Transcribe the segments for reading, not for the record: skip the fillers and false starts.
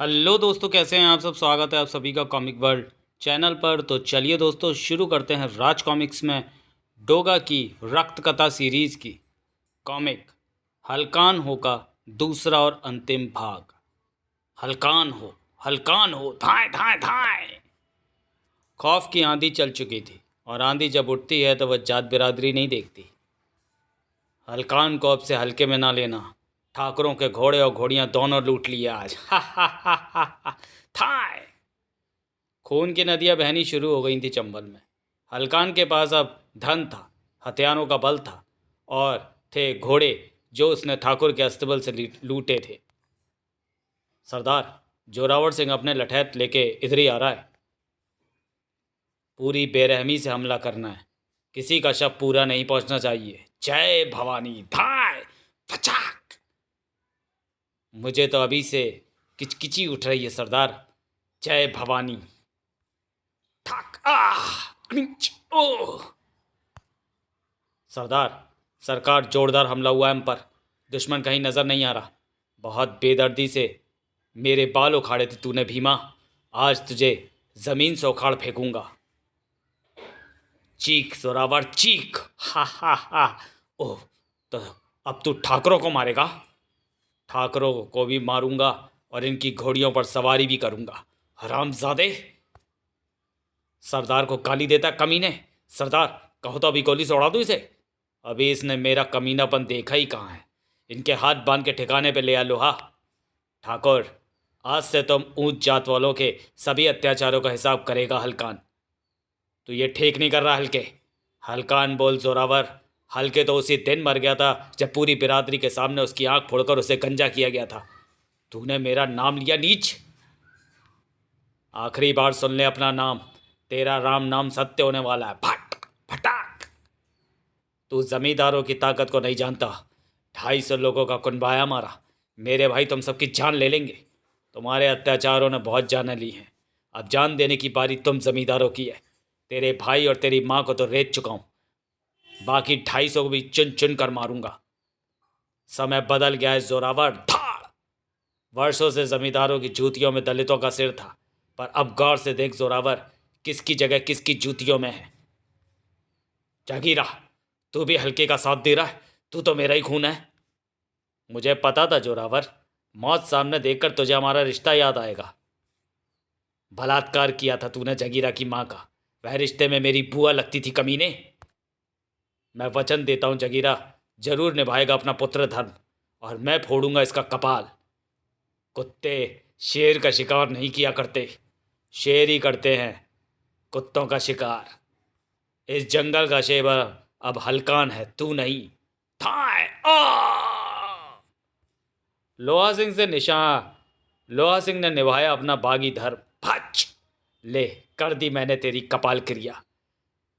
Hello दोस्तों, कैसे हैं आप सब। स्वागत है आप सभी का कॉमिक वर्ल्ड चैनल पर। तो चलिए दोस्तों, शुरू करते हैं राज कॉमिक्स में डोगा की रक्त कथा सीरीज की कॉमिक हल्कान हो का दूसरा और अंतिम भाग। हल्कान हो धाए धाए धाए। खौफ की आंधी चल चुकी थी और आंधी जब उठती है तो वह जात बिरादरी नहीं देखती। हल्कान को अब से हल्के में ना लेना। ठाकुरों के घोड़े और घोड़ियां दोनों लूट लिए आज। हा हा हा हा हा। थाय। खून की नदियां बहनी शुरू हो गई थी चंबल में। हल्कान के पास अब धन था, हथियारों का बल था और थे घोड़े जो उसने ठाकुर के अस्तबल से लूटे थे। सरदार, जोरावर सिंह अपने लठैत लेके इधर ही आ रहा है। पूरी बेरहमी से हमला करना है। किसी का शव पूरा नहीं पहुंचना चाहिए। जय भवानी। धाय फचाक। मुझे तो अभी से किचकिची उठ रही है सरदार। जय भवानी। ठक आह क्रिंच ओह। सरदार, सरकार जोरदार हमला हुआ है हम पर। दुश्मन कहीं नजर नहीं आ रहा। बहुत बेदर्दी से मेरे बाल उखाड़े थे तूने भीमा। आज तुझे जमीन से उखाड़ फेंकूंगा। चीख जोरावर चीख। हा हा हा। ओह, तो अब तू ठाकरों को मारेगा। ठाकरों को भी मारूंगा और इनकी घोड़ियों पर सवारी भी करूंगा। हरामजादे। सरदार को गाली देता कमीने। सरदार, कहो तो अभी गोली से उड़ा दूं इसे। अभी इसने मेरा कमीनापन देखा ही कहाँ है। इनके हाथ बांध के ठिकाने पे ले आ लोहा। ठाकुर, आज से तुम ऊंच जात वालों के सभी अत्याचारों का हिसाब करेगा हल्कान। तू ये ठीक नहीं कर रहा हल्के। हल्कान बोल जोरावर। हल्के तो उसी दिन मर गया था जब पूरी बिरादरी के सामने उसकी आंख फोड़कर उसे गंजा किया गया था। तूने मेरा नाम लिया नीच। आखिरी बार सुन ले अपना नाम। तेरा राम नाम सत्य होने वाला है। फट फटाक। तू जमींदारों की ताकत को नहीं जानता। 250 लोगों का कुनबाया मारा। मेरे भाई तुम सबकी जान ले लेंगे। तुम्हारे अत्याचारों ने बहुत जानें ली हैं। अब जान देने की बारी तुम जमींदारों की है। तेरे भाई और तेरी माँ को तो रेत चुका हूँ। बाकी 250 को भी चुन चुन कर मारूंगा। समय बदल गया है जोरावर। धाड़। वर्षों से जमींदारों की जूतियों में दलितों का सिर था, पर अब गौर से देख जोरावर, किसकी जगह किसकी जूतियों में है। जागीरा, तू भी हल्के का साथ दे रहा है। तू तो मेरा ही खून है। मुझे पता था जोरावर, मौत सामने देखकर तुझे हमारा रिश्ता याद आएगा। बलात्कार किया था तूने जगीरा की माँ का। वह रिश्ते में मेरी बुआ लगती थी कमीने। मैं वचन देता हूँ जगीरा, जरूर निभाएगा अपना पुत्र धर्म और मैं फोड़ूंगा इसका कपाल। कुत्ते शेर का शिकार नहीं किया करते, शेर ही करते हैं कुत्तों का शिकार। इस जंगल का शेर अब हल्कान है, तू नहीं। थाए आ। लोहा सिंह से निशान। लोहा सिंह ने निभाया अपना बागी धर्म। भच। ले, कर दी मैंने तेरी कपाल क्रिया।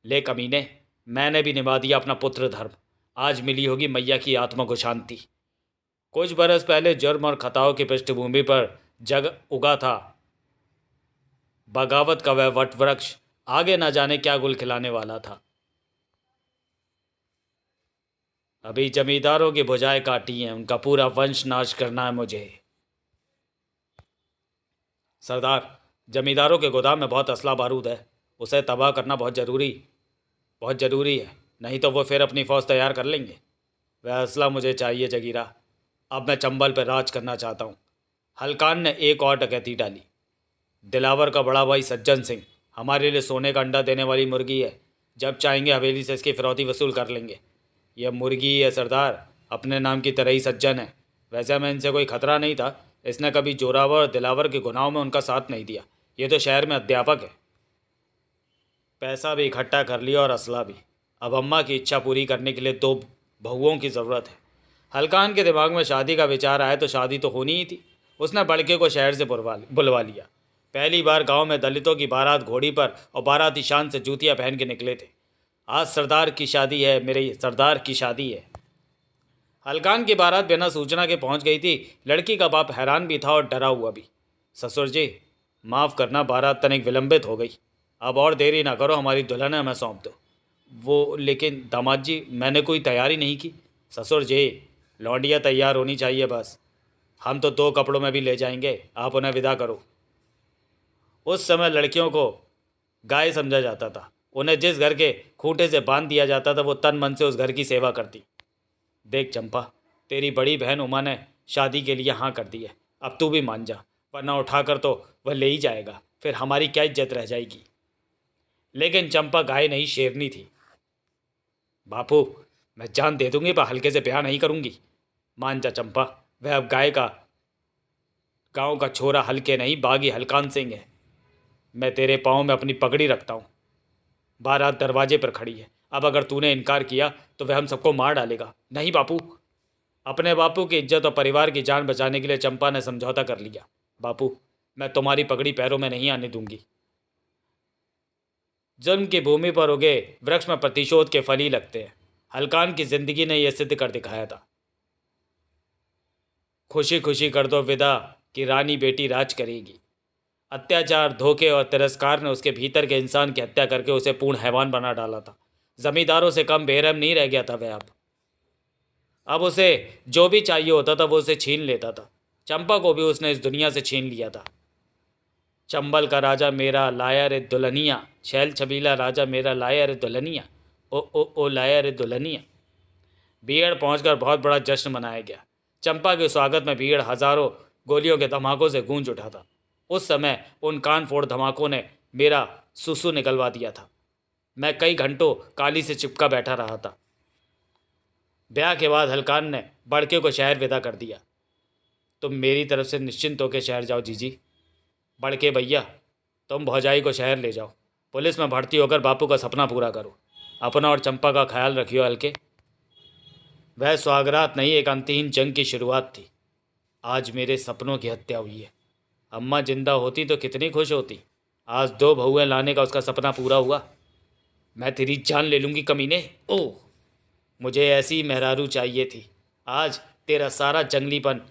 ले कमीने, मैंने भी निभा दिया अपना पुत्र धर्म। आज मिली होगी मैया की आत्मा को शांति। कुछ बरस पहले जुर्म और खताओं की पृष्ठभूमि पर जग उगा था बगावत का वह वट वृक्ष। आगे न जाने क्या गुल खिलाने वाला था। अभी जमींदारों की भुजाएं काटी हैं, उनका पूरा वंश नाश करना है मुझे। सरदार, जमींदारों के गोदाम में बहुत असला बारूद है। उसे तबाह करना बहुत ज़रूरी है। नहीं तो वो फिर अपनी फ़ौज तैयार कर लेंगे। वह असला मुझे चाहिए जगीरा। अब मैं चंबल पर राज करना चाहता हूँ। हल्कान ने एक और डकैती डाली। दिलावर का बड़ा भाई सज्जन सिंह हमारे लिए सोने का अंडा देने वाली मुर्गी है। जब चाहेंगे हवेली से इसकी फिरौती वसूल कर लेंगे। यह मुर्गी ही है सरदार, अपने नाम की तरह ही सज्जन है। वैसे मैं इनसे कोई खतरा नहीं था। इसने कभी जोरावर और दिलावर के गुनाहों में उनका साथ नहीं दिया। ये तो शहर में अध्यापक है। पैसा भी इकट्ठा कर लिया और असला भी। अब अम्मा की इच्छा पूरी करने के लिए 2 बहुओं की ज़रूरत है। हल्कान के दिमाग में शादी का विचार आया तो शादी तो होनी ही थी। उसने बड़के को शहर से बुलवा लिया। पहली बार गांव में दलितों की बारात घोड़ी पर और बाराती शान से जूतियां पहन के निकले थे। आज सरदार की शादी है, मेरे सरदार की शादी है। हल्कान की बारात बिना सूचना के पहुंच गई थी। लड़की का बाप हैरान भी था और डरा हुआ भी। ससुर जी, माफ़ करना, बारात तनिक विलंबित हो गई। अब और देरी ना करो, हमारी दुल्हन हमें सौंप दो। वो लेकिन दामाद जी, मैंने कोई तैयारी नहीं की। ससुर जी, लौंडिया तैयार होनी चाहिए बस। हम तो 2 कपड़ों में भी ले जाएंगे, आप उन्हें विदा करो। उस समय लड़कियों को गाय समझा जाता था। उन्हें जिस घर के खूंटे से बांध दिया जाता था वो तन मन से उस घर की सेवा करती। देख चंपा, तेरी बड़ी बहन उमा ने शादी के लिए हाँ कर दी है, अब तू भी मान जा, वरना उठाकर तो वह ले ही जाएगा, फिर हमारी क्या इज्जत रह जाएगी। लेकिन चंपा गाय नहीं, शेरनी थी। बापू, मैं जान दे दूंगी पर हल्के से ब्याह नहीं करूंगी। मान जा चंपा, वह अब गांव का छोरा हल्के नहीं, बागी हलकान सिंह है। मैं तेरे पाँव में अपनी पगड़ी रखता हूँ। बारात दरवाजे पर खड़ी है, अब अगर तूने इनकार किया तो वह हम सबको मार डालेगा। नहीं बापू। अपने बापू की इज्जत और परिवार की जान बचाने के लिए चंपा ने समझौता कर लिया। बापू, मैं तुम्हारी पगड़ी पैरों में नहीं आने दूंगी। जुल्म की भूमि पर उगे वृक्ष में प्रतिशोध के फल ही लगते हैं। हलकान की जिंदगी ने यह सिद्ध कर दिखाया था। खुशी खुशी कर दो विदा कि रानी बेटी राज करेगी। अत्याचार, धोखे और तिरस्कार ने उसके भीतर के इंसान की हत्या करके उसे पूर्ण हैवान बना डाला था। जमींदारों से कम बेरहम नहीं रह गया था वह। अब उसे जो भी चाहिए होता था वो उसे छीन लेता था। चंपा को भी उसने इस दुनिया से छीन लिया था। चंबल का राजा मेरा लाया रे दुल्हनिया, छैल छबीला राजा मेरा लाया रे दुल्हनिया, ओ लाया रे दुल्हनिया। बीहड़ पहुंचकर बहुत बड़ा जश्न मनाया गया। चंपा के स्वागत में बीहड़ हजारों गोलियों के धमाकों से गूंज उठा था। उस समय उन कान फोड़ धमाकों ने मेरा सुसु निकलवा दिया था। मैं कई घंटों काली से चिपका बैठा रहा था। ब्याह के बाद हलकान ने बड़के को शहर विदा कर दिया। तुम मेरी तरफ से निश्चिंत होकर शहर जाओ जीजी। बड़के भैया, तुम भौजाई को शहर ले जाओ। पुलिस में भर्ती होकर बापू का सपना पूरा करो। अपना और चंपा का ख्याल रखियो हल्के। वह स्वागरात नहीं, एक अंतहीन जंग की शुरुआत थी। आज मेरे सपनों की हत्या हुई है। अम्मा जिंदा होती तो कितनी खुश होती। आज 2 बहुएं लाने का उसका सपना पूरा हुआ। मैं तेरी जान ले लूँगी कमीने। ओह, मुझे ऐसी मेहरारू चाहिए थी। आज तेरा सारा जंगलीपन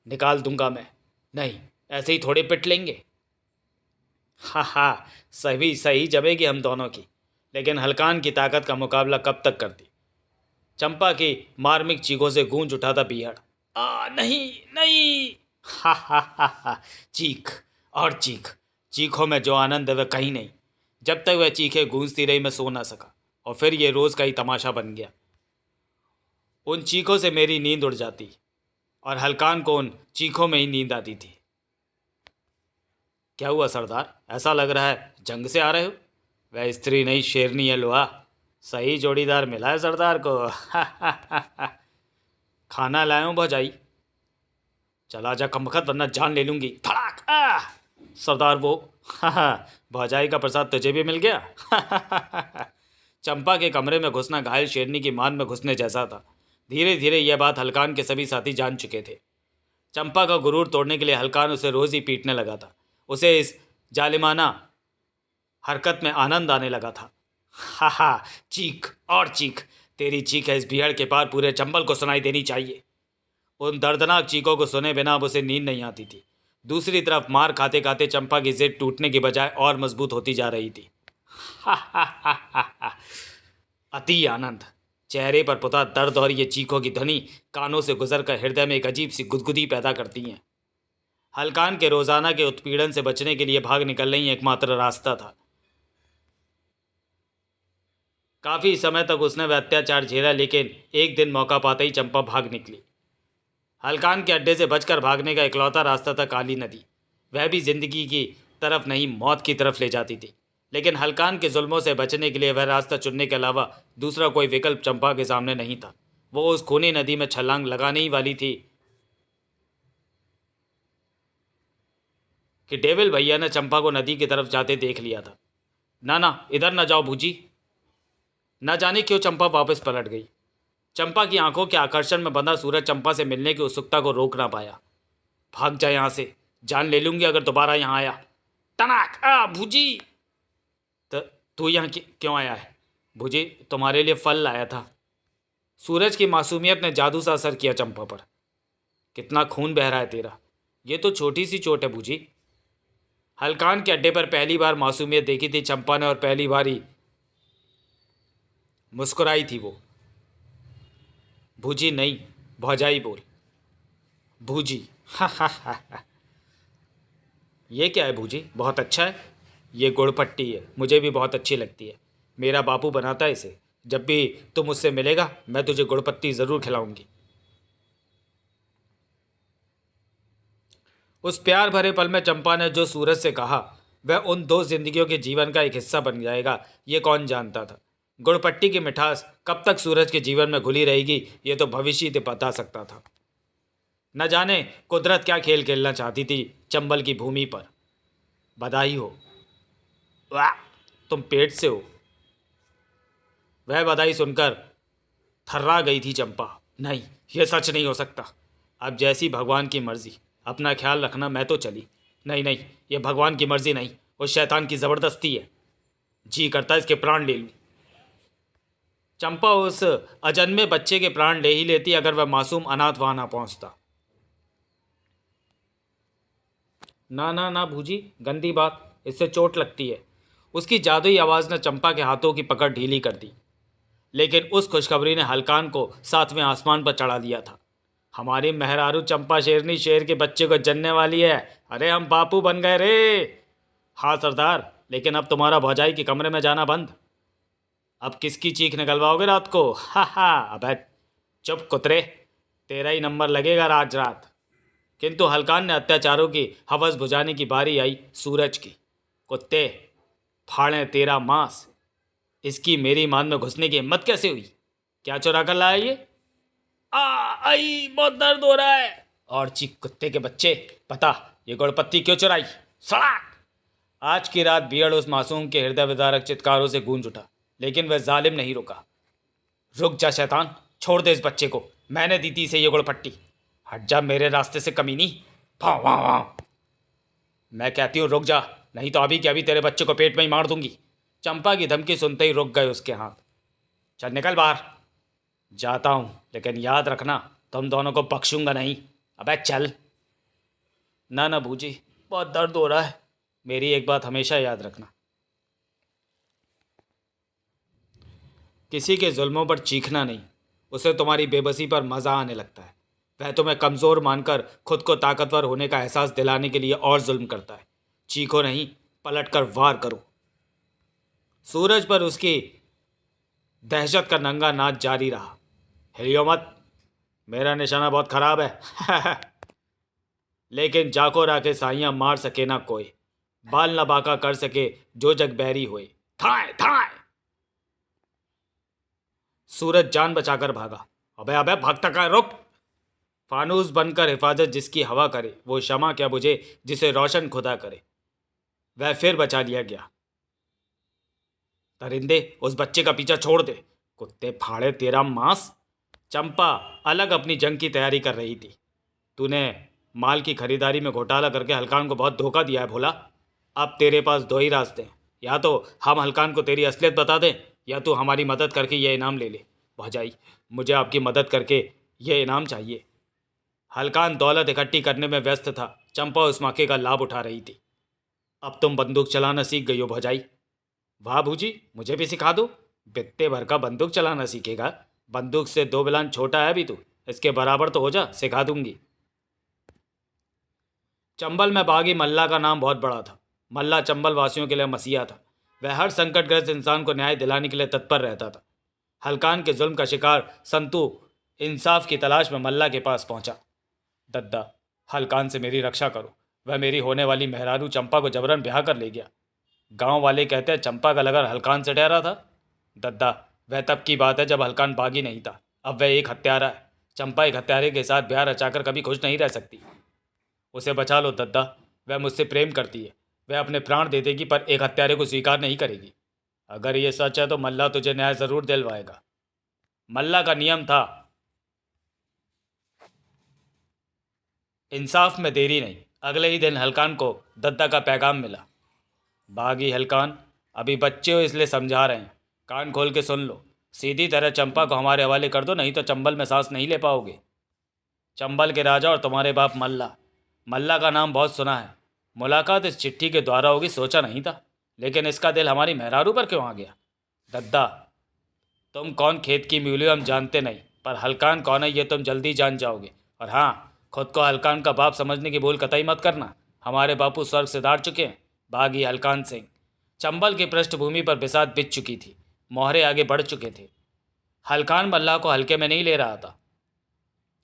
निकाल दूंगा मैं। नहीं, ऐसे ही थोड़े पिट लेंगे। हाँ हाँ, सही सही जमेगी हम दोनों की। लेकिन हलकान की ताकत का मुकाबला कब तक करती। चंपा की मार्मिक चीखों से गूंज उठा था बीहड़। नहीं नहीं। हा हा हा हा। चीख और चीख। चीखों में जो आनंद है वह कहीं नहीं। जब तक वह चीखें गूंजती रही मैं सो ना सका, और फिर ये रोज़ का ही तमाशा बन गया। उन चीखों से मेरी नींद उड़ जाती और हलकान को उन चीखों में ही नींद आती थी। क्या हुआ सरदार, ऐसा लग रहा है जंग से आ रहे हो? वह स्त्री नहीं, शेरनी है लोहा। सही जोड़ीदार मिला है सरदार को। खाना लाया हूँ भौजाई। चला जा कमबख्त, वरना जान ले लूँगी। धड़ाक। सरदार वो भौजाई का प्रसाद तुझे भी मिल गया। चंपा के कमरे में घुसना घायल शेरनी की मान में घुसने जैसा था। धीरे धीरे यह बात हलकान के सभी साथी जान चुके थे। चंपा का गुरूर तोड़ने के लिए हलकान उसे रोज़ ही पीटने लगा था। उसे इस जालिमाना हरकत में आनंद आने लगा था। हा हा, चीख और चीख। तेरी चीख है इस भीड़ के पार पूरे चंबल को सुनाई देनी चाहिए। उन दर्दनाक चीखों को सुने बिना अब उसे नींद नहीं आती थी। दूसरी तरफ मार खाते खाते चंपा की जिद टूटने की बजाय और मजबूत होती जा रही थी। हा हा हा हा हा। अति आनंद। चेहरे पर पुता दर्द और ये चीखों की ध्वनि कानों से गुजरकर हृदय में एक अजीब सी गुदगुदी पैदा करती हैं। हलकान के रोजाना के उत्पीड़न से बचने के लिए भाग निकलना ही एकमात्र रास्ता था। काफी समय तक उसने वह अत्याचार झेला, लेकिन एक दिन मौका पाते ही चंपा भाग निकली। हलकान के अड्डे से बचकर भागने का इकलौता रास्ता था काली नदी। वह भी जिंदगी की तरफ नहीं, मौत की तरफ ले जाती थी। लेकिन हलकान के जुल्मों से बचने के लिए वह रास्ता चुनने के अलावा दूसरा कोई विकल्प चंपा के सामने नहीं था। वो उस खूनी नदी में छलांग लगाने ही वाली थी कि डेविल भैया ने चंपा को नदी की तरफ जाते देख लिया था। ना ना, इधर ना जाओ भूजी। न जाने क्यों चंपा वापस पलट गई। चंपा की आंखों के आकर्षण में बंधा सूरज चंपा से मिलने की उत्सुकता को रोक ना पाया। भाग जा यहाँ से, जान ले लूंगी अगर दोबारा यहाँ आया। तनाक। भूजी, तू यहाँ क्यों आया है? भूजी, तुम्हारे लिए फल लाया था। सूरज की मासूमियत ने जादू सा असर किया चंपा पर। कितना खून बह रहा है तेरा। ये तो छोटी सी चोट है भूजी। हलकान के अड्डे पर पहली बार मासूमियत देखी थी चंपा ने, और पहली बार ही मुस्कुराई थी वो। भूजी नहीं, भौजाई बोल। भूजी। हा हा हा हा। ये क्या है भूजी? बहुत अच्छा है। ये गुड़ पट्टी है, मुझे भी बहुत अच्छी लगती है। मेरा बापू बनाता है इसे। जब भी तुम मुझसे मिलेगा मैं तुझे गुड़ पट्टी ज़रूर खिलाऊंगी। उस प्यार भरे पल में चंपा ने जो सूरज से कहा वह उन दो जिंदगियों के जीवन का एक हिस्सा बन जाएगा, ये कौन जानता था। गुड़पट्टी की मिठास कब तक सूरज के जीवन में घुली रहेगी, ये तो भविष्य ही बता सकता था। न जाने कुदरत क्या खेल खेलना चाहती थी चंबल की भूमि पर। बधाई हो। वाह, तुम पेट से हो। वह बधाई सुनकर थर्रा गई थी चंपा। नहीं, यह सच नहीं हो सकता। अब जैसी भगवान की मर्जी। अपना ख्याल रखना, मैं तो चली। नहीं नहीं, यह भगवान की मर्जी नहीं, उस शैतान की ज़बरदस्ती है। जी करता है इसके प्राण ले लूं। चंपा उस अजन्मे बच्चे के प्राण ले ही लेती अगर वह मासूम अनाथ वहां ना पहुंचता। ना ना ना भूजी, गंदी बात, इससे चोट लगती है। उसकी जादुई आवाज़ ने चंपा के हाथों की पकड़ ढीली कर दी। लेकिन उस खुशखबरी ने हलकान को सातवें आसमान पर चढ़ा दिया था। हमारी मेहरारू चंपा शेरनी शेर के बच्चे को जनने वाली है। अरे हम बापू बन गए रे। हाँ सरदार, लेकिन अब तुम्हारा भौजाई के कमरे में जाना बंद। अब किसकी चीख निकलवाओगे रात को? हा हा। अबे चुप कुतरे, तेरा ही नंबर लगेगा आज रात। किंतु हलकान ने अत्याचारों की हवस बुझाने की बारी आई सूरज की। कुत्ते, फाड़ें तेरा मांस। इसकी मेरी मान में घुसने की हिम्मत कैसे हुई? क्या चुरा कर लाया ये? आ आई, बहुत दर्द हो रहा है। और चीख कुत्ते के बच्चे, पता ये गुड़पत्ती क्यों चुराई? सड़क। आज की रात बियड़ उस मासूम के हृदय विदारक चित्कारों से गूंज उठा, लेकिन वह जालिम नहीं रुका। रुक जा शैतान, छोड़ दे इस बच्चे को। मैंने दी थी इसे ये गुड़पट्टी। हट जा मेरे रास्ते से कमीनी। भाव भाव भाव। मैं कहती हूँ रुक जा, नहीं तो अभी के अभी तेरे बच्चे को पेट में ही मार दूंगी। चंपा की धमकी सुनते ही रुक गए उसके हाथ। चल निकल बाहर। जाता हूँ, लेकिन याद रखना तुम दोनों को बख्शूंगा नहीं। अबे चल। ना ना बूजी, बहुत दर्द हो रहा है। मेरी एक बात हमेशा याद रखना, किसी के जुल्मों पर चीखना नहीं, उसे तुम्हारी बेबसी पर मज़ा आने लगता है। वह तुम्हें कमज़ोर मानकर खुद को ताकतवर होने का एहसास दिलाने के लिए और जुल्म करता है। चीखो नहीं, पलट कर वार करो। सूरज पर उसकी दहशत का नंगा नाच जारी रहा। हिलियो मत, मेरा निशाना बहुत खराब है। लेकिन जाको राके साइयाँ मार सके ना कोई, बाल न बाका कर सके जो जग बैरी होए। थाए थाए। सूरज जान बचाकर भागा। अबे अबे भागता का, रुक। फानूस बनकर हिफाजत जिसकी हवा करे वो शमा क्या बुझे जिसे रोशन खुदा करे। वह फिर बचा लिया गया। दरिंदे, उस बच्चे का पीछा छोड़ दे। कुत्ते फाड़े तेरा मांस। चंपा अलग अपनी जंग की तैयारी कर रही थी। तूने माल की खरीदारी में घोटाला करके हलकान को बहुत धोखा दिया है भोला। अब तेरे पास दो ही रास्ते हैं, या तो हम हलकान को तेरी असलियत बता दें, या तू हमारी मदद करके ये इनाम ले ले। भौजाई, मुझे आपकी मदद करके ये इनाम चाहिए। हलकान दौलत इकट्ठी करने में व्यस्त था। चंपा उस मौके का लाभ उठा रही थी। अब तुम बंदूक चलाना सीख गई हो भौजाई। वाह भूजी, मुझे भी सिखा दो। बित्ते भर का बंदूक चलाना सीखेगा? बंदूक से दो बिलान छोटा है अभी तू, इसके बराबर तो हो जा, सिखा दूंगी। चंबल में बागी मल्ला का नाम बहुत बड़ा था। मल्ला चंबल वासियों के लिए मसीहा था। वह हर संकटग्रस्त इंसान को न्याय दिलाने के लिए तत्पर रहता था। हलकान के जुल्म का शिकार संतू इंसाफ की तलाश में मल्ला के पास पहुंचा। दद्दा, हलकान से मेरी रक्षा करो। वह मेरी होने वाली मेहरारू चंपा को जबरन ब्याह कर ले गया। गांव वाले कहते हैं चंपा का लगन हलकान से ठहरा था। दद्दा, वह तब की बात है जब हलकान बागी नहीं था। अब वह एक हत्यारा है। चंपा एक हत्यारे के साथ ब्याह रचाकर कभी खुश नहीं रह सकती। उसे बचा लो दद्दा, वह मुझसे प्रेम करती है। वह अपने प्राण दे देगी पर एक हत्यारे को स्वीकार नहीं करेगी। अगर ये सच है तो मल्ला तुझे न्याय ज़रूर दिलवाएगा। मल्ला का नियम था, इंसाफ में देरी नहीं। अगले ही दिन हलकान को दद्दा का पैगाम मिला। बागी हलकान, अभी बच्चे हो इसलिए समझा रहे हैं, कान खोल के सुन लो। सीधी तरह चंपा को हमारे हवाले कर दो, नहीं तो चंबल में सांस नहीं ले पाओगे। चंबल के राजा और तुम्हारे बाप मल्ला। मल्ला का नाम बहुत सुना है। मुलाकात इस चिट्ठी के द्वारा होगी सोचा नहीं था, लेकिन इसका दिल हमारी मेहरारू पर क्यों आ गया? दद्दा, तुम कौन खेत की मूली हम जानते नहीं, पर हलकान कौन है ये तुम जल्दी जान जाओगे। और हाँ, खुद को हलकान का बाप समझने की भूल कतई मत करना। हमारे बापू स्वर्ग से धार चुके हैं। बागी हलकान सिंह। चंबल की पृष्ठभूमि पर बिसात बिछ चुकी थी। मोहरे आगे बढ़ चुके थे। हलकान मल्ला को हल्के में नहीं ले रहा था।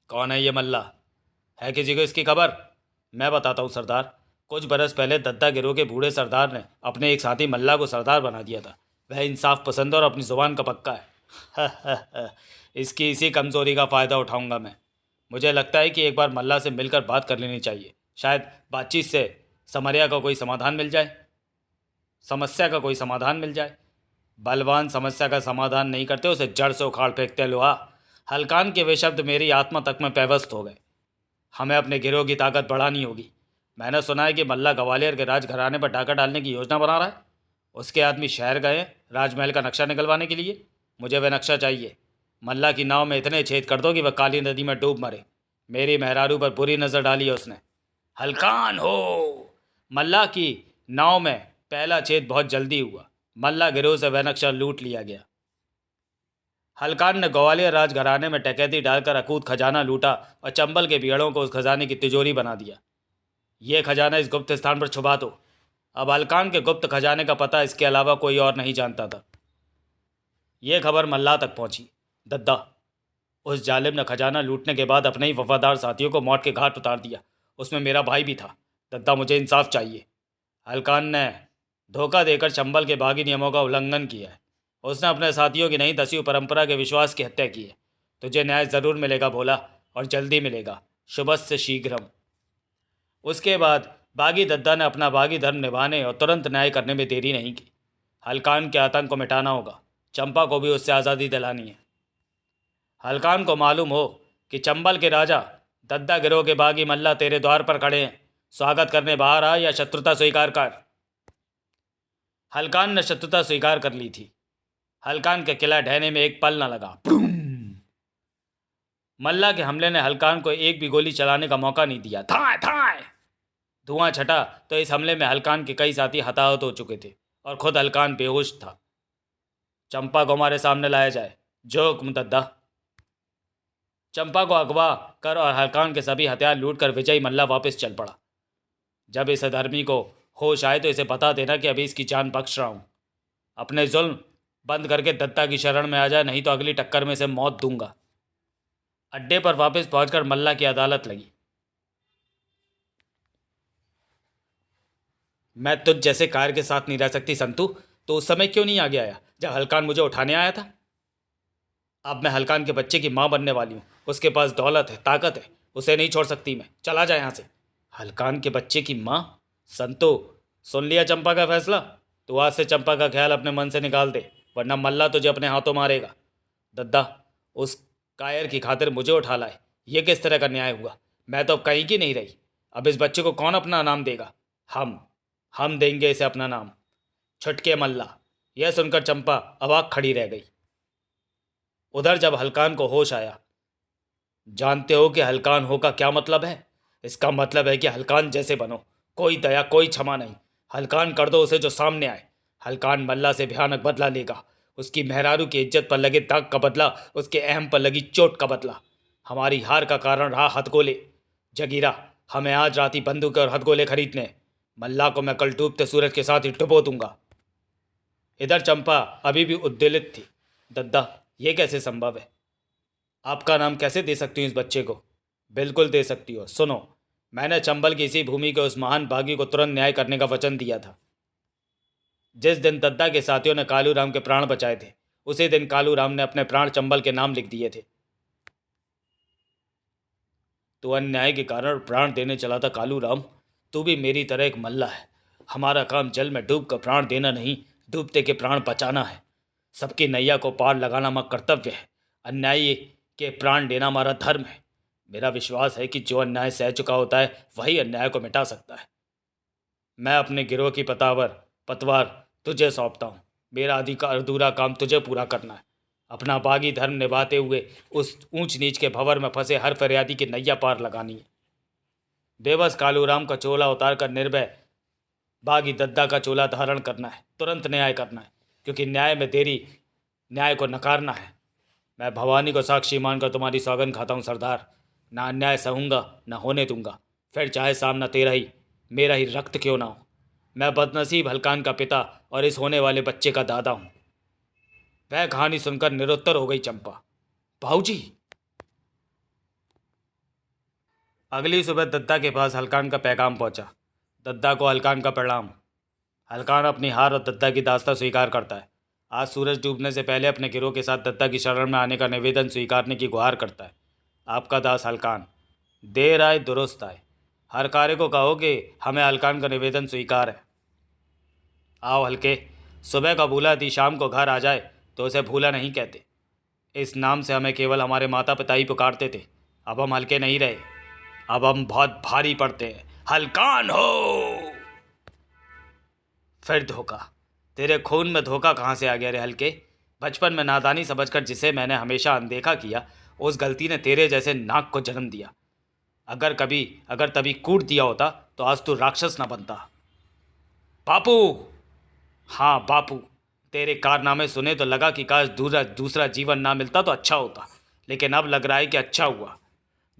कौन है ये मल्ला? है किसी को इसकी खबर? मैं बताता हूँ सरदार। कुछ बरस पहले दद्दा गिरोह के बूढ़े सरदार ने अपने एक साथी मल्ला को सरदार बना दिया था। वह इंसाफ पसंद और अपनी जुबान का पक्का है। इसकी इसी कमज़ोरी का फ़ायदा उठाऊंगा मैं। मुझे लगता है कि एक बार मल्ला से मिलकर बात कर लेनी चाहिए। शायद बातचीत से समस्या का कोई समाधान मिल जाए। बलवान समस्या का समाधान नहीं करते, उसे जड़ से उखाड़ फेंकते लोहा। हलकान के वे शब्द मेरी आत्मा तक में पैवस्त हो गए। हमें अपने गिरोह की ताकत बढ़ानी होगी। मैंने सुना है कि मल्ला ग्वालियर के राजघराने पर डाका डालने की योजना बना रहा है। उसके आदमी शहर गए हैं राजमहल का नक्शा निकलवाने के लिए। मुझे वह नक्शा चाहिए। मल्ला की नाव में इतने छेद कर दो कि वह काली नदी में डूब मरे। मेरी मेहरारू पर बुरी नज़र डाली है उसने। हलकान हो। मल्ला की नाव में पहला छेद बहुत जल्दी हुआ। मल्ला गिरोह से वह नक्शा लूट लिया गया। हलकान ने ग्वालियर राजघराने में डकैती डालकर अकूत खजाना लूटा और चंबल के बियड़ों को उस खजाने की तिजोरी बना दिया। ये खजाना इस गुप्त स्थान पर छुपा दो। अब हलकान के गुप्त खजाने का पता इसके अलावा कोई और नहीं जानता था। यह खबर मल्ला तक पहुंची। दद्दा, उस जालिम ने खजाना लूटने के बाद अपने ही वफादार साथियों को मौत के घाट उतार दिया। उसमें मेरा भाई भी था। दद्दा, मुझे इंसाफ चाहिए। हलकान ने धोखा देकर चंबल के बागी नियमों का उल्लंघन किया है। उसने अपने साथियों की नहीं दस्यु परंपरा के विश्वास की हत्या की है। तुझे न्याय ज़रूर मिलेगा भोला, और जल्दी मिलेगा। शुभस्य शीघ्रम। उसके बाद बागी दद्दा ने अपना बागी धर्म निभाने और तुरंत न्याय करने में देरी नहीं की। हलकान के आतंक को मिटाना होगा। चंपा को भी उससे आज़ादी दिलानी है। हलकान को मालूम हो कि चंबल के राजा दद्दा गिरोह के बागी मल्ला तेरे द्वार पर खड़े हैं। स्वागत करने बाहर आ या शत्रुता स्वीकार कर। हलकान ने शत्रुता स्वीकार कर ली थी। हलकान के किला ढहने में एक पल न लगा। मल्ला के हमले ने हलकान को एक भी गोली चलाने का मौका नहीं दिया। थाए थाए धुआं छटा तो इस हमले में हलकान के कई साथी हताहत हो चुके थे और खुद हलकान बेहोश था। चंपा को हमारे सामने लाया जाए। जो हुक्म दद्दा। चंपा को अगवा कर और हलकान के सभी हथियार लूटकर विजयी मल्ला वापस चल पड़ा। जब इस अधर्मी को होश आए तो इसे बता देना कि अभी इसकी जान बख्श रहा हूँ। अपने जुल्म बंद करके दत्ता की शरण में आ जाए, नहीं तो अगली टक्कर में से मौत दूंगा। अड्डे पर वापस पहुंचकर मल्ला की अदालत लगी। मैं तुझ जैसे कार के साथ नहीं रह सकती संतू, तो उस समय क्यों नहीं आगे आया जब हलकान मुझे उठाने आया था? अब मैं हलकान के बच्चे की माँ बनने वाली हूँ। उसके पास दौलत है, ताकत है, उसे नहीं छोड़ सकती मैं। चला जा यहाँ से। हलकान के बच्चे की माँ? संतो, सुन लिया चंपा का फैसला? तो आज से चंपा का ख्याल अपने मन से निकाल दे, वरना मल्ला तुझे अपने हाथों मारेगा। दद्दा, उस कायर की खातिर मुझे उठा लाए, ये किस तरह का न्याय हुआ? मैं तो अब कहीं की नहीं रही। अब इस बच्चे को कौन अपना नाम देगा? हम देंगे इसे अपना नाम, छुटके मल्ला। यह सुनकर चंपा अवाक खड़ी रह गई। उधर जब हलकान को होश आया, जानते हो कि हलकान हो का क्या मतलब है? इसका मतलब है कि हलकान जैसे बनो, कोई दया कोई क्षमा नहीं। हलकान कर दो उसे जो सामने आए। हलकान मल्ला से भयानक बदला लेगा। उसकी मेहरारू की इज्जत पर लगे दाग का बदला, उसके अहम पर लगी चोट का बदला। हमारी हार का कारण रहा हथगोले। जगीरा, हमें आज रात ही बंदूक और हथगोले खरीदने। मल्ला को मैं कल डूबते सूरज के साथ ही डुबो दूंगा। इधर चंपा अभी भी उद्वेलित थी। दद्दा, ये कैसे संभव है? आपका नाम कैसे दे सकती हूँ इस बच्चे को? बिल्कुल दे सकती हो। सुनो, मैंने चंबल की इसी भूमि के उस महान बागी को तुरंत न्याय करने का वचन दिया था। जिस दिन दद्दा के साथियों ने कालू राम के प्राण बचाए थे, उसी दिन कालू राम ने अपने प्राण चंबल के नाम लिख दिए थे। तो अन्याय के कारण प्राण देने चला था कालू राम। तू भी मेरी तरह एक मल्ला है। हमारा काम जल में डूब कर प्राण देना नहीं, डूबते के प्राण बचाना है। सबकी नैया को पार लगाना हमारा कर्तव्य है। अन्यायी के प्राण देना हमारा धर्म है। मेरा विश्वास है कि जो अन्याय सह चुका होता है वही अन्याय को मिटा सकता है। मैं अपने गिरोह की पतवार तुझे सौंपता हूँ। मेरा अधिकार अधूरा काम तुझे पूरा करना है। अपना बागी धर्म निभाते हुए उस ऊंच नीच के भंवर में फंसे हर फरियादी की नैया पार लगानी है। बेबस कालूराम का चोला उतार कर निर्भय बागी दद्दा का चोला धारण करना है। तुरंत न्याय करना है, क्योंकि न्याय में देरी न्याय को नकारना है। मैं भवानी को साक्षी मानकर तुम्हारी सौगंध खाता हूँ सरदार। ना अन्याय सहूंगा ना होने दूंगा, फिर चाहे सामना तेरा ही मेरा ही रक्त क्यों ना हो। मैं बदनसीब हलकान का पिता और इस होने वाले बच्चे का दादा हूं। वह कहानी सुनकर निरुत्तर हो गई चंपा। भाऊजी। अगली सुबह दद्दा के पास हलकान का पैगाम पहुंचा। दद्दा को हलकान का प्रणाम। हलकान अपनी हार और दद्दा की दास्ता स्वीकार करता है। आज सूरज डूबने से पहले अपने गिरोह के साथ दद्दा की शरण में आने का निवेदन स्वीकारने की गुहार करता है। आपका दास हलकान। देर आए दुरुस्त आए। हर कार्य को कहो कि हमें हलकान का निवेदन स्वीकार है। आओ हल्के, सुबह का भूला यदि शाम को घर आ जाए तो उसे भूला नहीं कहते। इस नाम से हमें केवल हमारे माता पिता ही पुकारते थे। अब हम हल्के नहीं रहे, अब हम बहुत भारी पड़ते हैं। हलकान हो। फिर धोखा। तेरे खून में धोखा कहाँ से आ गया रे हल्के? बचपन में नादानी समझकर जिसे मैंने हमेशा अनदेखा किया, उस गलती ने तेरे जैसे नाक को जन्म दिया। अगर तभी कूट दिया होता तो आज तू राक्षस ना बनता। बापू। हाँ बापू, तेरे कारनामे सुने तो लगा कि काश दूसरा जीवन ना मिलता तो अच्छा होता, लेकिन अब लग रहा है कि अच्छा हुआ।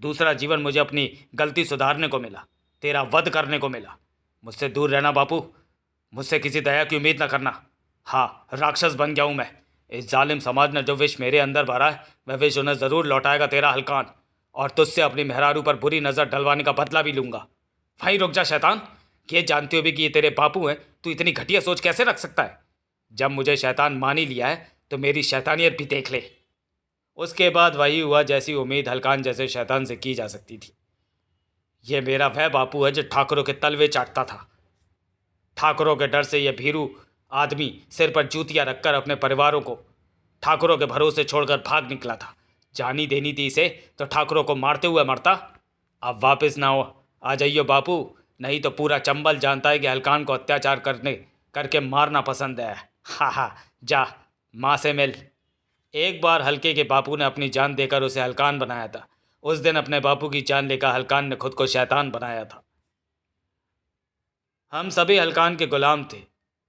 दूसरा जीवन मुझे अपनी गलती सुधारने को मिला, तेरा वध करने को मिला। मुझसे दूर रहना बापू, मुझसे किसी दया की उम्मीद न करना। हाँ, राक्षस बन गया हूँ मैं। इस जालिम समाज ने जो विष मेरे अंदर भरा है वह विष उन्हें ज़रूर लौटाएगा तेरा हलकान, और तुझसे अपनी मेहरारू पर बुरी नज़र डलवाने का बदला भी लूँगा। भाई रुक जा शैतान, ये जानते हुए भी कि ये तेरे बापू हैं, तू इतनी घटिया सोच कैसे रख सकता है? जब मुझे शैतान मान ही लिया है तो मेरी शैतानियत भी देख ले। उसके बाद वही हुआ जैसी उम्मीद हलकान जैसे शैतान से की जा सकती थी। ये मेरा वह बापू है जो ठाकुरों के तलवे चाटता था। ठाकुरों के डर से यह भीरू आदमी सिर पर जूतियां रखकर अपने परिवारों को ठाकुरों के भरोसे छोड़कर भाग निकला था। जानी देनी थी इसे तो ठाकुरों को मारते हुए मरता। अब वापस ना हो, आ जाइयो बापू, नहीं तो पूरा चंबल जानता है कि हलकान को अत्याचार करके मारना पसंद है। हा हा, जा माँ से मिल। एक बार हल्के के बापू ने अपनी जान देकर उसे हलकान बनाया था। उस दिन अपने बापू की जान लेकर हलकान ने खुद को शैतान बनाया था। हम सभी हलकान के गुलाम थे।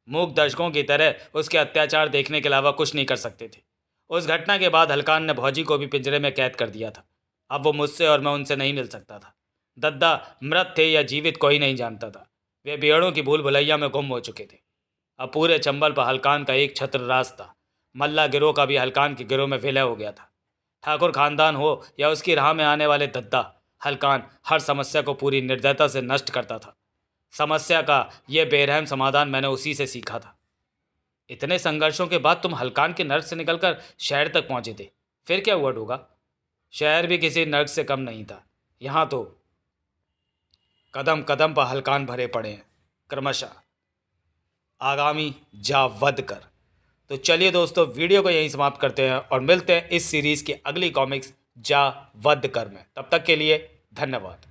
मूक दर्शकों की तरह उसके अत्याचार देखने के अलावा कुछ नहीं कर सकते थे। उस घटना के बाद हलकान ने भौजी को भी पिंजरे में कैद कर दिया था। अब वो मुझसे और मैं उनसे नहीं मिल सकता था। दद्दा मृत थे या जीवित कोई नहीं जानता था। वे बियड़ों की भूल भुलैया में गुम हो चुके थे। अब पूरे चंबल पर हलकान का एक छत्र राज था। मल्ला गिरोह का भी हलकान के गिरोह में विलय हो गया था। ठाकुर खानदान हो या उसकी राह में आने वाले दद्दा, हलकान हर समस्या को पूरी निर्दयता से नष्ट करता था। समस्या का यह बेरहम समाधान मैंने उसी से सीखा था। इतने संघर्षों के बाद तुम हलकान के नर्क से निकलकर शहर तक पहुंचे थे। फिर क्या हुआ डोगा? शहर भी किसी नर्क से कम नहीं था। यहाँ तो कदम कदम पर हलकान भरे पड़े हैं, क्रमशः। आगामी जा वध कर। तो चलिए दोस्तों, वीडियो को यहीं समाप्त करते हैं और मिलते हैं इस सीरीज़ की अगली कॉमिक्स जा वध कर में। तब तक के लिए धन्यवाद।